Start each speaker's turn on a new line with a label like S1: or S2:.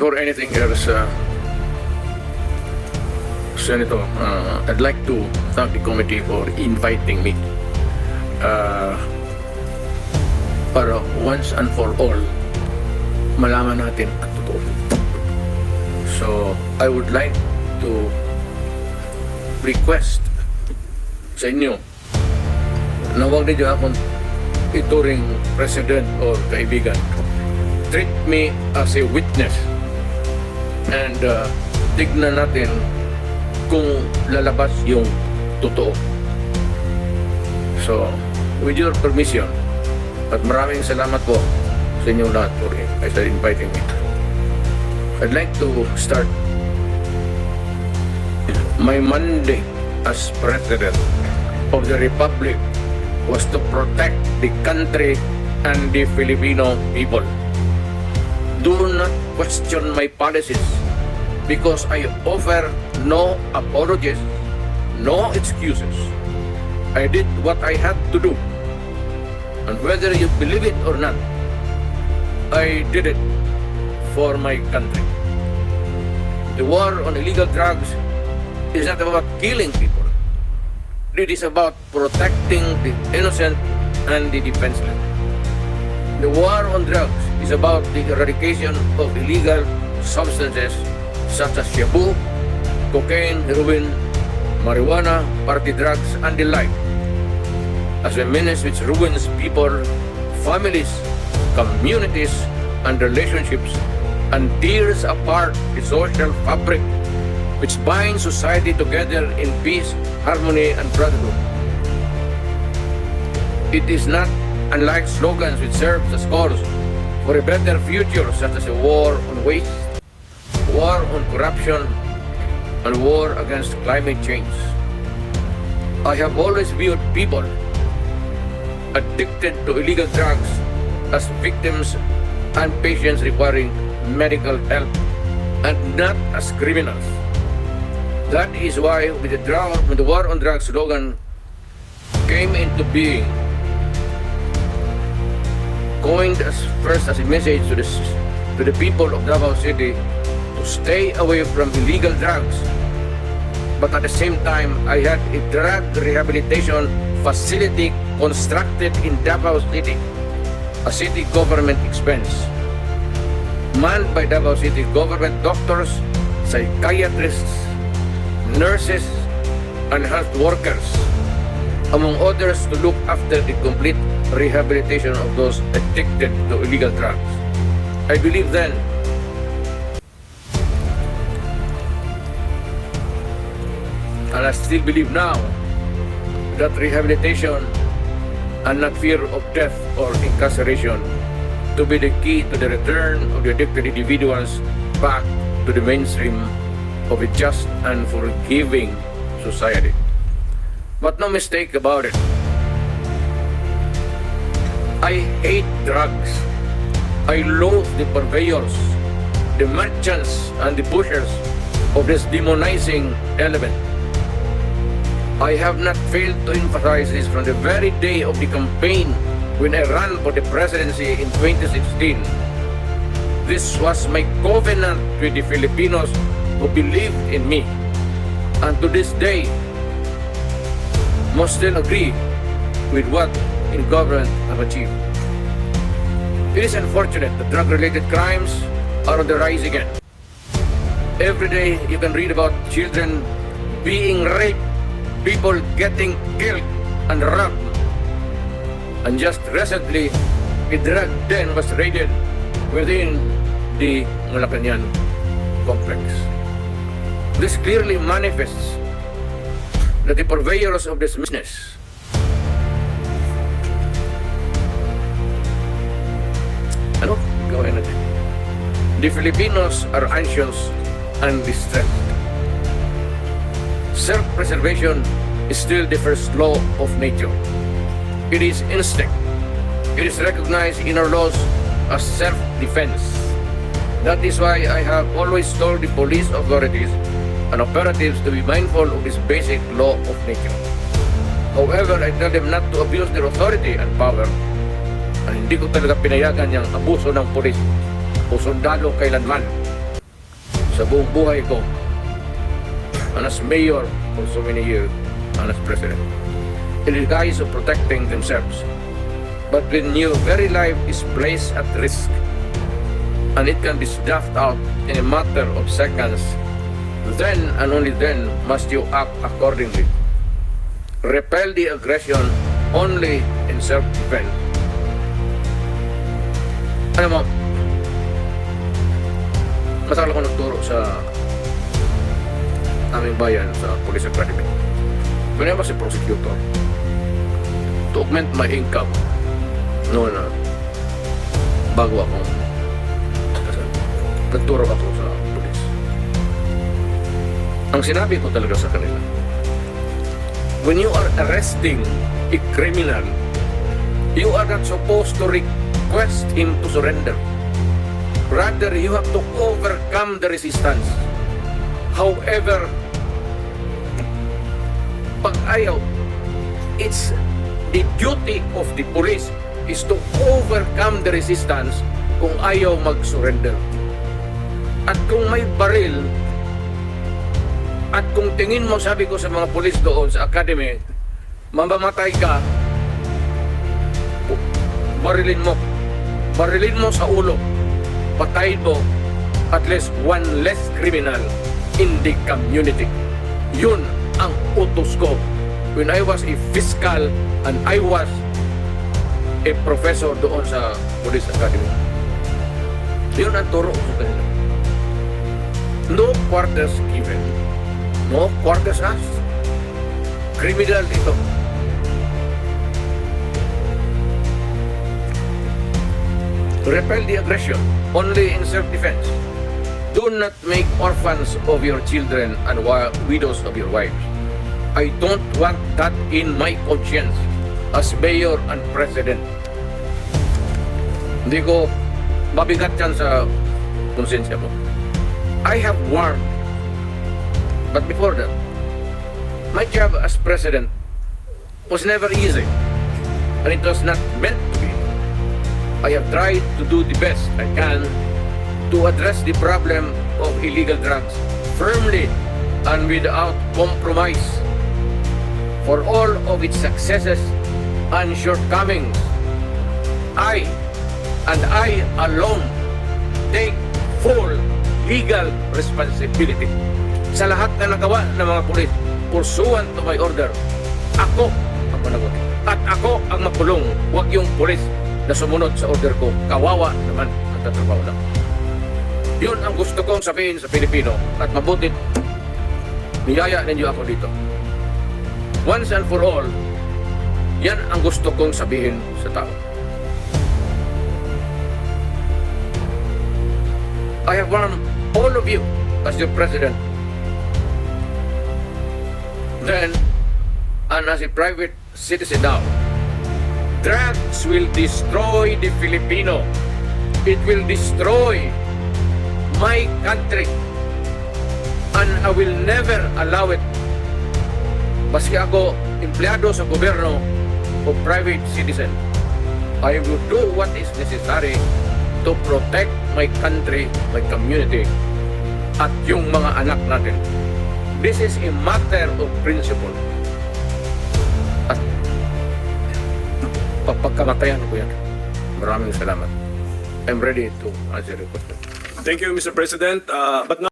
S1: For anything else, Senator, I'd like to thank the committee for inviting me para once and for all malaman natin ang totoo. So, I would like to request sa inyo na huwag ninyo akong ituring president or kaibigan. Treat me as a witness and tignan natin kung lalabas yung totoo. So, with your permission, at maraming salamat po sa inyong lahat for inviting me. I'd like to start my mandate as President of the Republic was to protect the country and the Filipino people. Do not question my policies because I offer no apologies, no excuses. I did what I had to do. And whether you believe it or not, I did it for my country. The war on illegal drugs is not about killing people. It is about protecting the innocent and the defenseless. The war on drugs is about the eradication of illegal substances such as shabu, cocaine, heroin, marijuana, party drugs, and the like, as a menace which ruins people, families, communities, and relationships, and tears apart the social fabric which binds society together in peace, harmony, and brotherhood. It is not unlike slogans which serve as cause for a better future, such as a war on waste, war on corruption, and war against climate change. I have always viewed people addicted to illegal drugs as victims and patients requiring medical help and not as criminals. That is why when the war on drugs slogan came into being, coined first as a message to the people of Davao City to stay away from illegal drugs. But at the same time, I had a drug rehabilitation facility constructed in Davao City, a city government expense, manned by Davao City government doctors, psychiatrists, nurses, and health workers, among others, to look after the complete rehabilitation of those addicted to illegal drugs. I believe then and I still believe now that rehabilitation and not fear of death or incarceration to be the key to the return of the addicted individuals back to the mainstream of a just and forgiving society. But no mistake about it, I hate drugs. I loathe the purveyors, the merchants, and the pushers of this demonizing element. I have not failed to emphasize this from the very day of the campaign when I ran for the presidency in 2016. This was my covenant with the Filipinos who believed in me, and to this day must still agree with what in government have achieved. It is unfortunate that drug-related crimes are on the rise again. Every day you can read about children being raped, people getting killed and robbed. And just recently, a drug den was raided within the Malacanang complex. This clearly manifests that the purveyors of this business the Filipinos are anxious and distressed. Self-preservation is still the first law of nature. It is instinct. It is recognized in our laws as self-defense. That is why I have always told the police authorities and operatives to be mindful of this basic law of nature. However, I tell them not to abuse their authority and power. At hindi ko talaga pinayagan yung abuso ng pulis o sundalo kailanman sa buong buhay ko, and as mayor for so many years, and as president, in the guise of protecting themselves. But when your very life is placed at risk, and it can be snuffed out in a matter of seconds, then and only then must you act accordingly. Repel the aggression only in self-defense. Ano mo, matagal ako nagturo sa aming bayan sa Police Academy. When I was a prosecutor, to augment my income noon na bago ako nagturo ako sa police. Ang sinabi ko talaga sa kanila, when you are arresting a criminal, you are not supposed to request him to surrender. Rather, you have to overcome the resistance. However, pag ayaw, it's the duty of the police is to overcome the resistance kung ayaw mag-surrender. At kung may baril, at kung tingin mo, sabi ko sa mga pulis doon sa academy, mamamatay ka, barilin mo sa ulo, patayin mo at least one less criminal in the community. Yun ang utos ko when I was a fiscal and I was a professor doon sa police academy. Yun ang turo ko sa kanila. No quarters given, no quarters asked. Criminal dito. Repel the aggression only in self-defense. Do not make orphans of your children and widows of your wives. I don't want that in my conscience as mayor and president. Hindi ko mabigat yan sa konsensya mo. I have warned. But before that, my job as president was never easy, and it was not meant to be. I have tried to do the best I can to address the problem of illegal drugs firmly and without compromise. For all of its successes and shortcomings, I alone take full legal responsibility. Sa lahat na nagawa ng mga pulis, pursuant to my order, ako ang managot. At ako ang makulong, huwag yung pulis na sumunod sa order ko. Kawawa naman ang tatrabaho lang. Yun ang gusto kong sabihin sa Pilipino at mabutit niyaya ninyo ako dito. Once and for all, yan ang gusto kong sabihin sa tao. I have warned all of you as your president, then, and as a private citizen now. Drugs will destroy the Filipino. It will destroy my country. And I will never allow it. Baski ako empleyado sa gobyerno o private citizen, I will do what is necessary to protect my country, my community, at yung mga anak natin. This is a matter of principle. At pagkamatayan ko yan. Maraming salamat. I'm ready to answer your question.
S2: Thank you, Mr. President. But now